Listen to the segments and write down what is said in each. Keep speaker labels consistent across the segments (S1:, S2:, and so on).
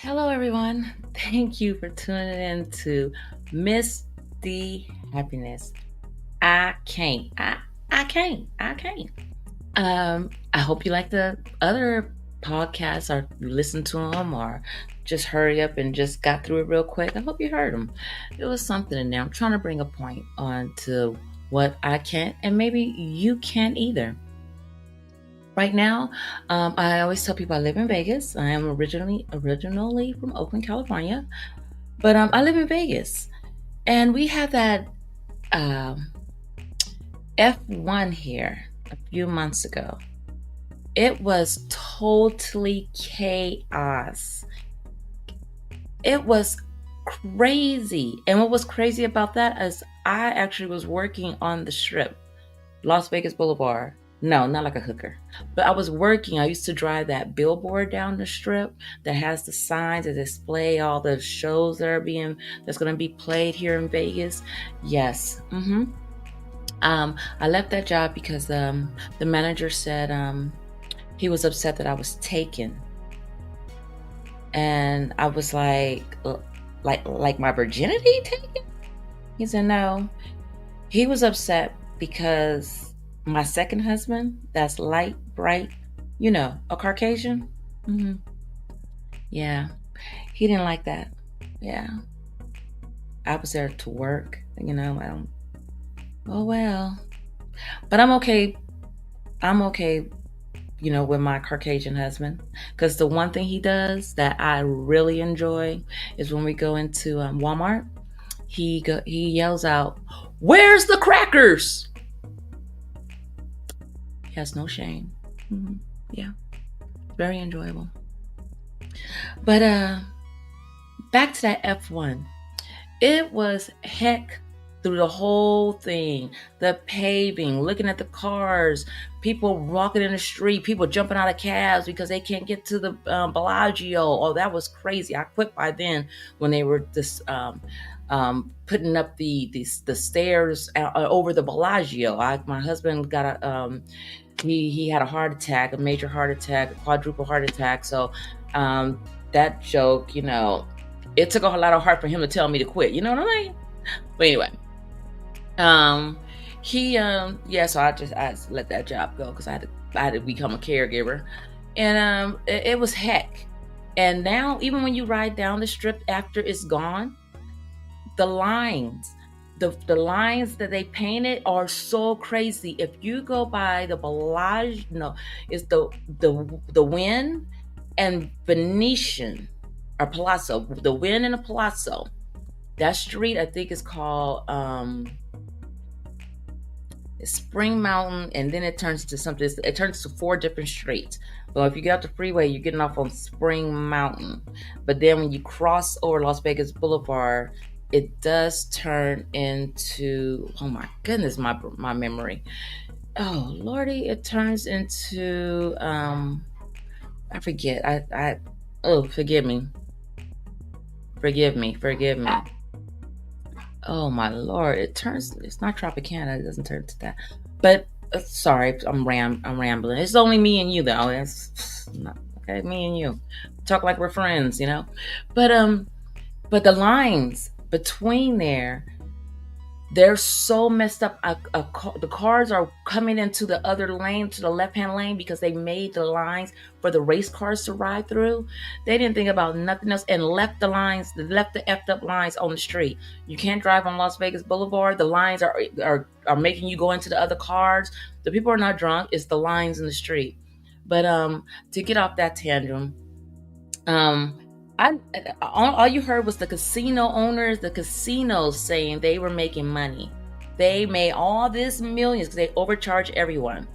S1: Hello, everyone. Thank you for tuning in to Miss Dee Happiness. I can't. I can't. I can't. I hope you like the other podcasts, or you listened to them, or just hurry up and just got through it real quick. I hope you heard them. It was something in there. I'm trying to bring a point on to what I can't, and maybe you can't either. Right now, I always tell people I live in Vegas. I am originally from Oakland, California, but I live in Vegas, and we have that um, F1 here a few months ago. It was totally chaos. It was crazy, and what was crazy about that is I actually was working on the Strip, Las Vegas Boulevard. No, not like a hooker. But I was working. I used to drive that billboard down the Strip that has the signs that display all the shows that's going to be played here in Vegas. Yes. I left that job because the manager said he was upset that I was taken, and I was like my virginity taken. He said no. He was upset because my second husband, that's light, bright, a Caucasian. Yeah, he didn't like that. Yeah, I was there to work. I don't. Oh well, but I'm okay. I'm okay. With my Caucasian husband, because the one thing he does that I really enjoy is when we go into Walmart, he yells out, "Where's the crackers?" He has no shame. Yeah, very enjoyable. But back to that F1. It was heck through the whole thing. The paving, looking at the cars, people walking in the street, people jumping out of cabs because they can't get to the Bellagio. Oh, that was crazy. I quit by then when they were just putting up the stairs over the Bellagio. My husband got he had a heart attack, a major heart attack, a quadruple heart attack. So that joke, it took a lot of heart for him to tell me to quit. You know what I mean? But anyway, so I let that job go because I had to become a caregiver, and it was heck. And now, even when you ride down the Strip after it's gone, the lines that they painted are so crazy. If you go by the Bellagio, no, it's the Wynn and Venetian or Palazzo, the Wynn and the Palazzo. That street, I think, is called Spring Mountain, and then it turns to something. It turns to 4 different streets. Well, if you get off the freeway, you're getting off on Spring Mountain. But then when you cross over Las Vegas Boulevard, it does turn into, oh my goodness, my memory. Oh Lordy, it turns into I forget. Forgive me. Oh my Lord, it's not Tropicana, it doesn't turn to that. But sorry, I'm rambling. It's only me and you though. It's not okay, me and you. Talk like we're friends, But the lines between there, they're so messed up. The cars are coming into the other lane, to the left-hand lane, because they made the lines for the race cars to ride through. They didn't think about nothing else and left the effed up lines on the street. You can't drive on Las Vegas Boulevard. The lines are making you go into the other cars. The people are not drunk. It's the lines in the street. But to get off that tangent, all you heard was the casino owners, the casinos saying they were making money. They made all this millions because they overcharge everyone,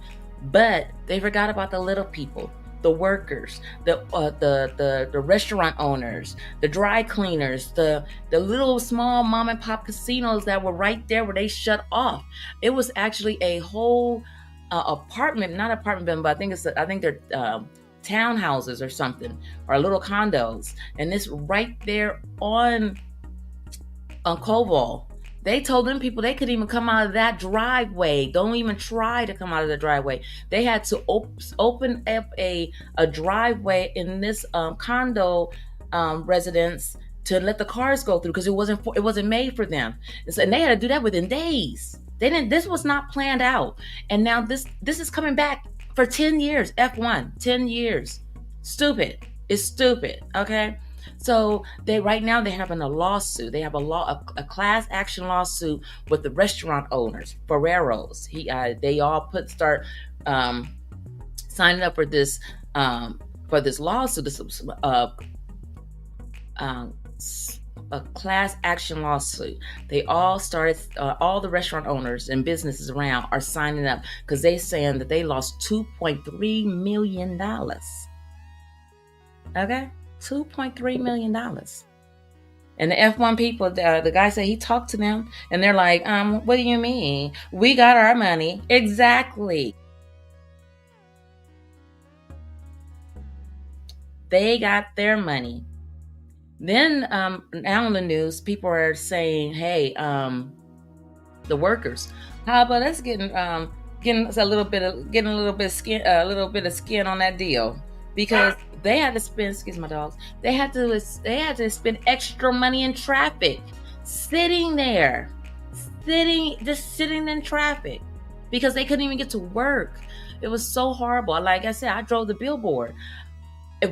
S1: but they forgot about the little people, the workers, the restaurant owners, the dry cleaners, the little small mom and pop casinos that were right there where they shut off. It was actually a whole not apartment building, but I think they're townhouses or something, or little condos, and it's right there on Koval. They told them people they couldn't even come out of that driveway. Don't even try to come out of the driveway. They had to open up a driveway in this condo residents to let the cars go through because it wasn't made for them. And they had to do that within days. They didn't. This was not planned out, and now this is coming back for 10 years. F1, 10 years. Stupid. It's stupid. Okay. So they right now they're having a lawsuit. They have a class action lawsuit with the restaurant owners, Ferreros. They all start signing up for this lawsuit. This a class action lawsuit. They all started. All the restaurant owners and businesses around are signing up because they're saying that they lost $2.3 million. Okay, $2.3 million. And the F1 people, the guy said he talked to them, and they're like, what do you mean? We got our money. Exactly. They got their money. Then now in the news, people are saying, "Hey, the workers, how about us getting a little bit of skin on that deal?" Because they had to spend, excuse my dogs, they had to spend extra money in traffic, sitting in traffic because they couldn't even get to work. It was so horrible. Like I said, I drove the billboard.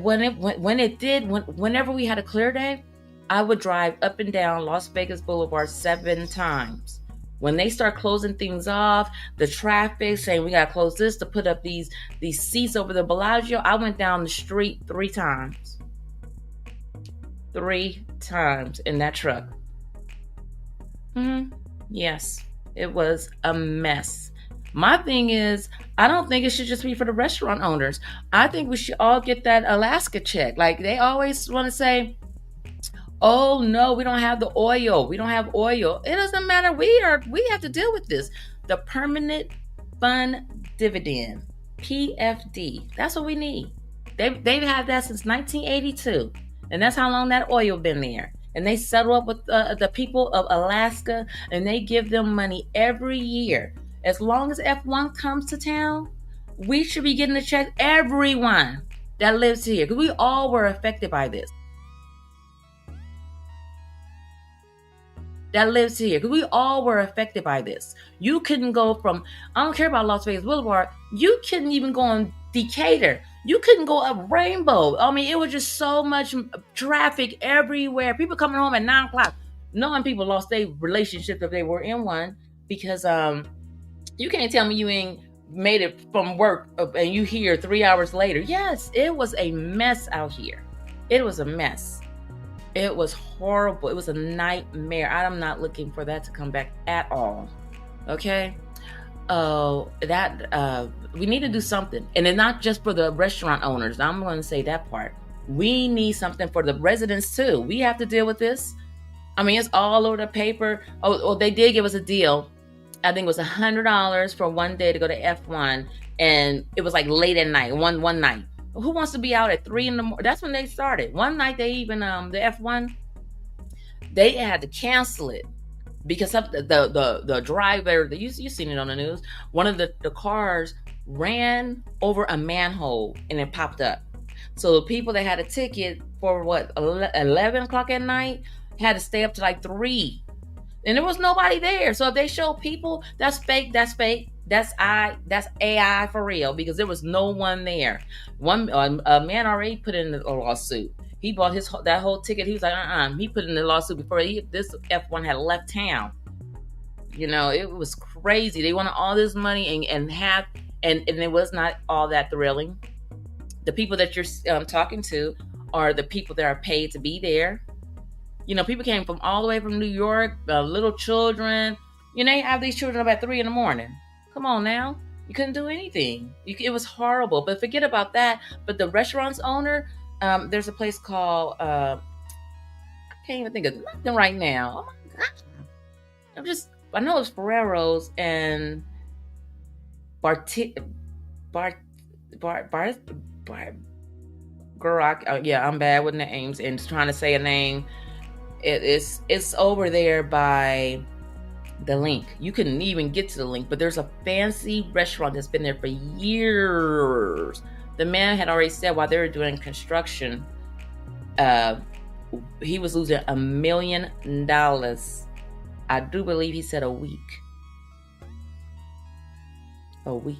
S1: Whenever we had a clear day, I would drive up and down Las Vegas Boulevard 7 times. When they start closing things off, the traffic saying we gotta close this to put up these seats over the Bellagio, I went down the street 3 times. 3 times in that truck. Yes, it was a mess. My thing is, I don't think it should just be for the restaurant owners. I think we should all get that Alaska check. Like they always want to say, oh no, we don't have the oil. We don't have oil. It doesn't matter. We have to deal with this. The permanent fund dividend, PFD. That's what we need. They've had that since 1982. And that's how long that oil been there. And they settle up with the people of Alaska and they give them money every year. As long as F1 comes to town, we should be getting a check. Everyone that lives here, because we all were affected by this. That lives here, because we all were affected by this. You couldn't go from, I don't care about Las Vegas Boulevard, you couldn't even go on Decatur. You couldn't go up Rainbow. I mean, it was just so much traffic everywhere. People coming home at 9 o'clock. Knowing people lost their relationship if they were in one, because you can't tell me you ain't made it from work and you here 3 hours later. Yes, it was a mess out here. It was a mess. It was horrible. It was a nightmare. I'm not looking for that to come back at all. Okay? We need to do something. And it's not just for the restaurant owners. I'm going to say that part. We need something for the residents too. We have to deal with this. I mean, it's all over the paper. Oh, they did give us a deal. I think it was $100 for one day to go to F1, and it was like late at night, one night. Who wants to be out at 3 a.m? That's when they started. One night they even the F1, they had to cancel it because of the driver. You've seen it on the news. One of the cars ran over a manhole and it popped up. So the people that had a ticket for 11 o'clock at night had to stay up to like 3. And there was nobody there. So if they show people, that's fake, that's fake. That's AI for real, because there was no one there. A man already put in a lawsuit. He bought that whole ticket. He was like, He put in the lawsuit before this F1 had left town. You know, it was crazy. They wanted all this money and it was not all that thrilling. The people that you're talking to are the people that are paid to be there. You know, people came from all the way from New York, little children. You know, they have these children up at 3 a.m. Come on now. You couldn't do anything. It was horrible. But forget about that. But the restaurant's owner, there's a place called, I can't even think of nothing right now. Oh my God. I know it's Ferrero's and girl, I'm bad with names and trying to say a name. It's over there by the Link. You couldn't even get to the Link, but there's a fancy restaurant that's been there for years. The man had already said while they were doing construction Uh, he was losing $1 million. I do believe he said a week. $1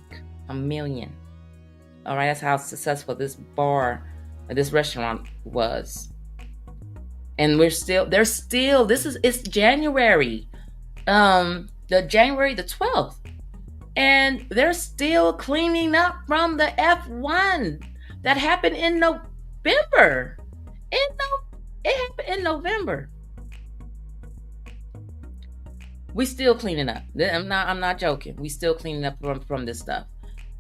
S1: million. All right, that's how successful this restaurant was. And it's January, January the 12th. And they're still cleaning up from the F1 that happened in November. It happened in November. We still cleaning up. I'm not joking. We still cleaning up from this stuff.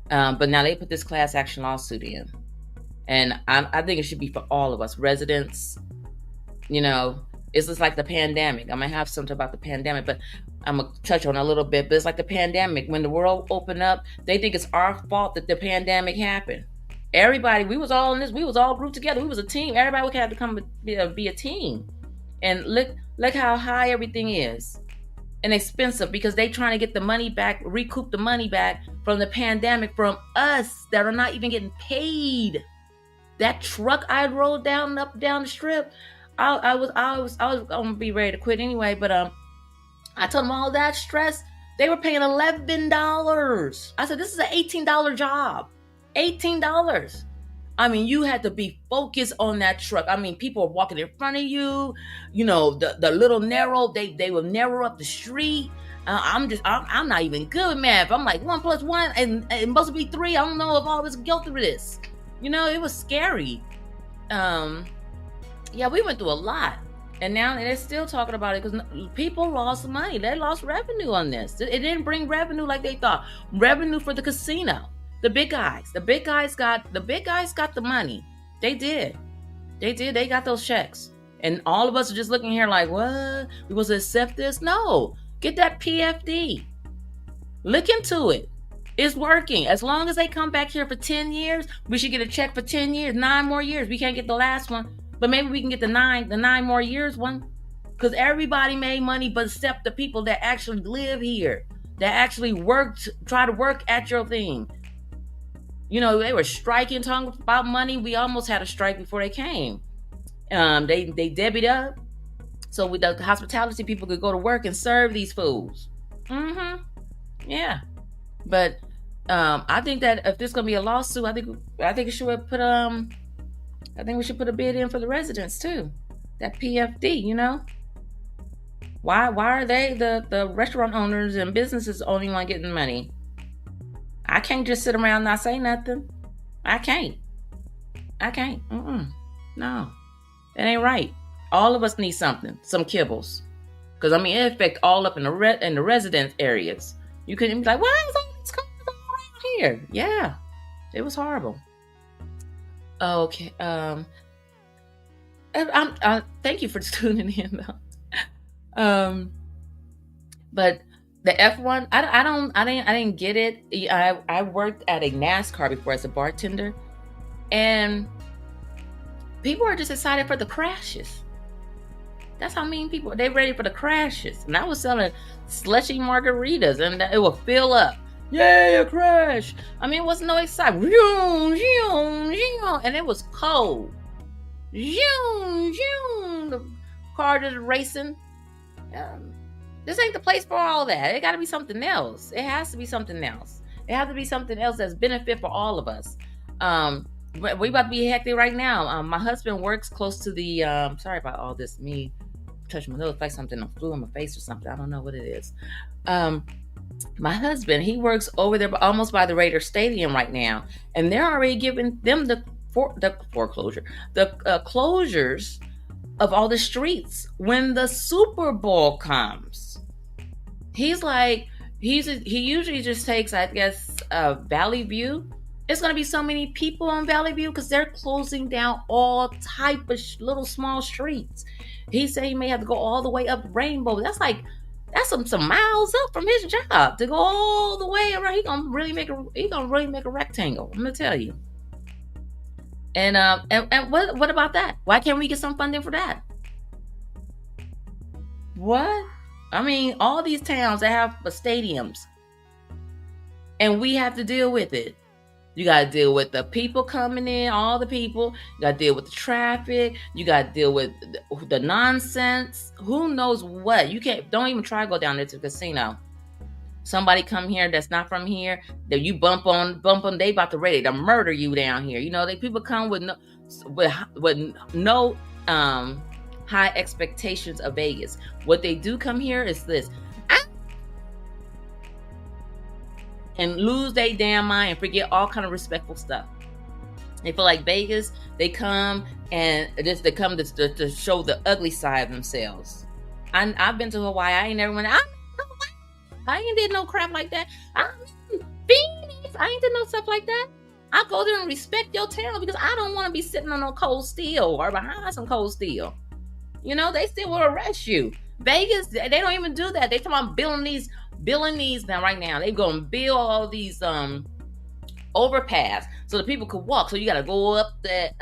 S1: But now they put this class action lawsuit in, and I think it should be for all of us residents. It's just like the pandemic. I'm gonna have something about the pandemic, but I'm gonna touch on it a little bit. But it's like the pandemic. When the world opened up, they think it's our fault that the pandemic happened. Everybody, we was all in this. We was all grouped together. We was a team. Everybody had to come be a team. And look how high everything is. And expensive because they trying to get the money back, recoup the money back from the pandemic from us that are not even getting paid. That truck I rode down the strip, I was gonna be ready to quit anyway, but I told them all that stress. They were paying $11. I said, this is an $18 job. $18. I mean, you had to be focused on that truck. I mean, people are walking in front of you. The little narrow, they will narrow up the street. I'm not even good with math. I'm like 1 + 1, and it must be 3. I don't know if I was guilty of this. It was scary. Yeah, we went through a lot, and now they're still talking about it because people lost money. They lost revenue on this. It didn't bring revenue like they thought. Revenue for the casino. The big guys got the money. They did. They got those checks. And all of us are just looking here like, what? We supposed to accept this? No. Get that PFD. Look into it. It's working. As long as they come back here for 10 years, we should get a check for 10 years, 9 more years. We can't get the last one, but maybe we can get the 9 more years one. Because everybody made money but except the people that actually live here, that actually try to work at your thing. They were striking, talking about money. We almost had a strike before they came. They debied up so with the hospitality people could go to work and serve these fools. Yeah, but I think that if there's gonna be a lawsuit, I think we should put we should put a bid in for the residents too. That PFD, Why are they the restaurant owners and businesses only one getting money? I can't just sit around and not say nothing. I can't. No, it ain't right. All of us need something, some kibbles, because it affect all up in the residence areas. You couldn't be like, why is all this coming around here? Yeah, it was horrible. Okay. Thank you for tuning in though. But the F1, I didn't get it. I worked at a NASCAR before as a bartender, and people are just excited for the crashes. That's how mean people, they ready for the crashes. And I was selling slushy margaritas, and it will fill up. Yay, a crash! It wasn't no excitement. And it was cold. The car just racing. This ain't the place for all that. It got to be something else. It has to be something else. It has to be something else that's benefit for all of us. We about to be hectic right now. My husband works close to the. Sorry about all this. Me touching my nose like something flew in my face or something. I don't know what it is. My husband, he works over there, almost by the Raider Stadium right now, and they're already giving them the closures of all the streets when the Super Bowl comes. He's like, he usually just takes, I guess, Valley View. It's going to be so many people on Valley View because they're closing down all type of little small streets. He said he may have to go all the way up Rainbow. That's some miles up from his job to go all the way around. He's gonna really make a rectangle. I'm gonna tell you. And what about that? Why can't we get some funding for that? What? All these towns that have stadiums, and we have to deal with it. You got to deal with the people coming in, all the people. You got to deal with the traffic. You got to deal with the nonsense. Who knows what? You can't. Don't even try to go down there to the casino. Somebody come here that's not from here, that you bump on, they about to ready to murder you down here. You know, they people come with no high expectations of Vegas. What they do come here is this, and lose their damn mind and forget all kind of respectful stuff. They feel like Vegas, they come and they come to show the ugly side of themselves. I've been to Hawaii. I ain't never went. I ain't did no crap like that. Phoenix, I ain't did no stuff like that. I go there and respect your town because I don't want to be sitting on no cold steel or behind some cold steel. You know, they still will arrest you. Vegas, they don't even do that. They talking about billing these now right now. They gonna build all these overpass so the people could walk. So you got to go up the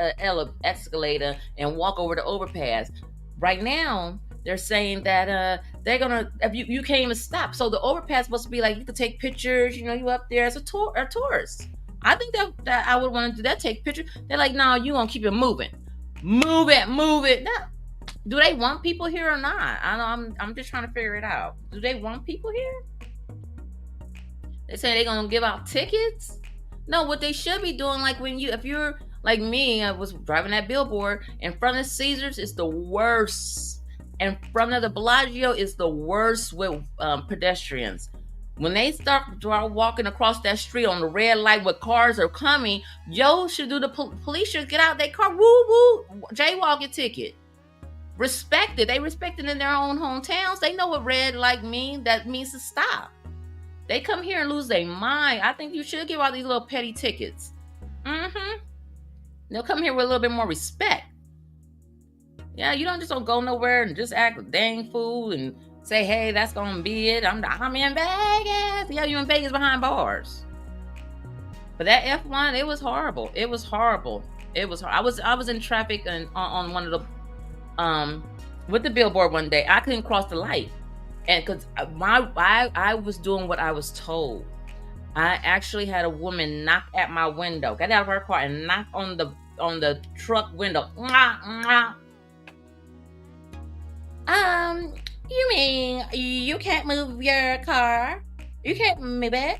S1: escalator and walk over the overpass. Right now, they're saying that they're gonna, if you can't even stop. So the overpass supposed to be like you could take pictures. You know, you up there as a tourist. I think that I would want to do that. Take pictures. They're like, no, you gonna keep it moving, move it. No. Do they want people here or not? I'm just trying to figure it out. Do they want people here? They say they're gonna give out tickets. No, what they should be doing, like if you're like me, I was driving that billboard in front of Caesars is the worst. In front of the Bellagio is the worst with pedestrians. When they start walking across that street on the red light where cars are coming, Joe should do the police should get out their car, woo woo, jaywalking ticket. Respect it. They respect it in their own hometowns. They know what red light means. That means to stop. They come here and lose their mind. I think you should give out these little petty tickets. They'll come here with a little bit more respect. Yeah, you don't go nowhere and just act a dang fool and say, hey, that's gonna be it. I'm in Vegas. Yeah, you in Vegas behind bars. But that F1, it was horrible. It was horrible. I was in traffic and on one of the with the billboard one day. I couldn't cross the light. And because I was doing what I was told. I actually had a woman knock at my window, got out of her car and knock on the truck window. You mean you can't move your car? You can't move it?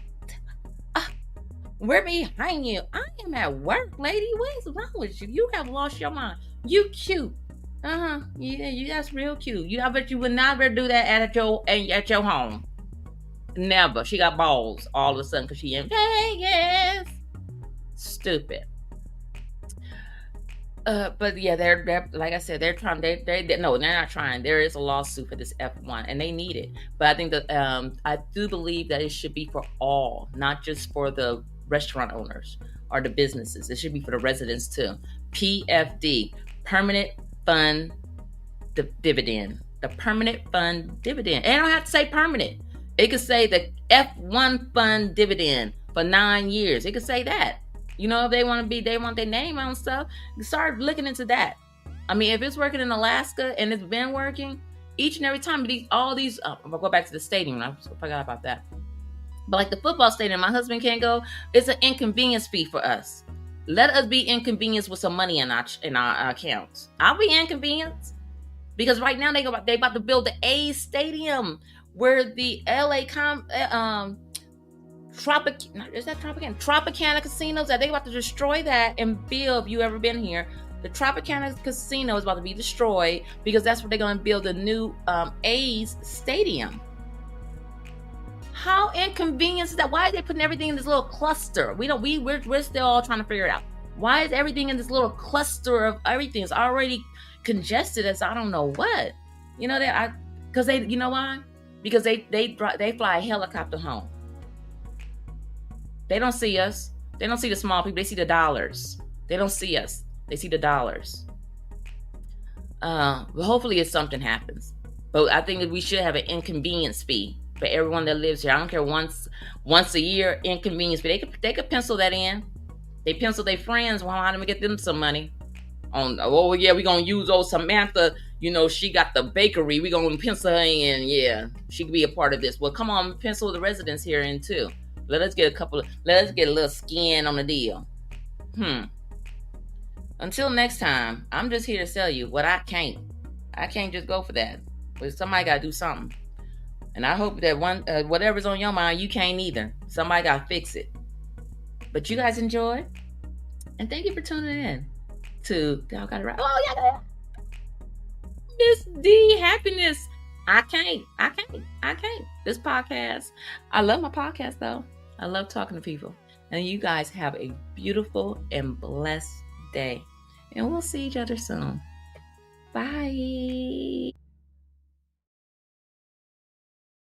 S1: We're behind you. I am at work, lady. What's wrong with you? You have lost your mind. You cute. Yeah, that's real cute. I bet you would never do that at your home. Never. She got balls all of a sudden because she in Vegas. Stupid. But yeah, they're like I said, they're trying. No, they're not trying. There is a lawsuit for this F1, and they need it. But I think that I do believe that it should be for all, not just for the restaurant owners or the businesses. It should be for the residents too. PFD, permanent fund dividend. The permanent fund dividend. And I don't have to say permanent. It could say the F1 fund dividend for 9 years. It could say that. You know, if they want their name on stuff, start looking into that. I mean, if it's working in Alaska and it's been working, each and every time, I'll go back to the stadium. I forgot about that. But like the football stadium, my husband can't go. It's an inconvenience fee for us. Let us be inconvenienced with some money in our accounts. I'll be inconvenienced because right now they about to build the A's stadium where the LA Tropicana casinos, that they about to destroy that and build. If you ever been here, the Tropicana casino is about to be destroyed because that's where they're going to build a new A's stadium. How inconvenient is that? Why are they putting everything in this little cluster? We're still all trying to figure it out. Why is everything in this little cluster of everything? It's already congested as I don't know what. You know you know why? Because they fly a helicopter home. They don't see us. They don't see the small people. They see the dollars. They don't see us. They see the dollars. But hopefully if something happens. But I think that we should have an inconvenience fee for everyone that lives here. I don't care, once a year inconvenience fee. They could pencil that in. They pencil their friends. Well, how do we get them some money? We're gonna use old Samantha. You know, she got the bakery. We're gonna pencil her in. Yeah, she could be a part of this. Well, come on, pencil the residents here in too. Let us get a little skin on the deal. Until next time, I'm just here to tell you what I can't. I can't just go for that. But somebody got to do something. And I hope that whatever's on your mind, you can't either. Somebody got to fix it. But you guys enjoy. And thank you for tuning in to Y'all Got It Right. Oh, yeah. Miss Dee Happiness. I can't. This podcast. I love my podcast, though. I love talking to people. And you guys have a beautiful and blessed day. And we'll see each other soon. Bye.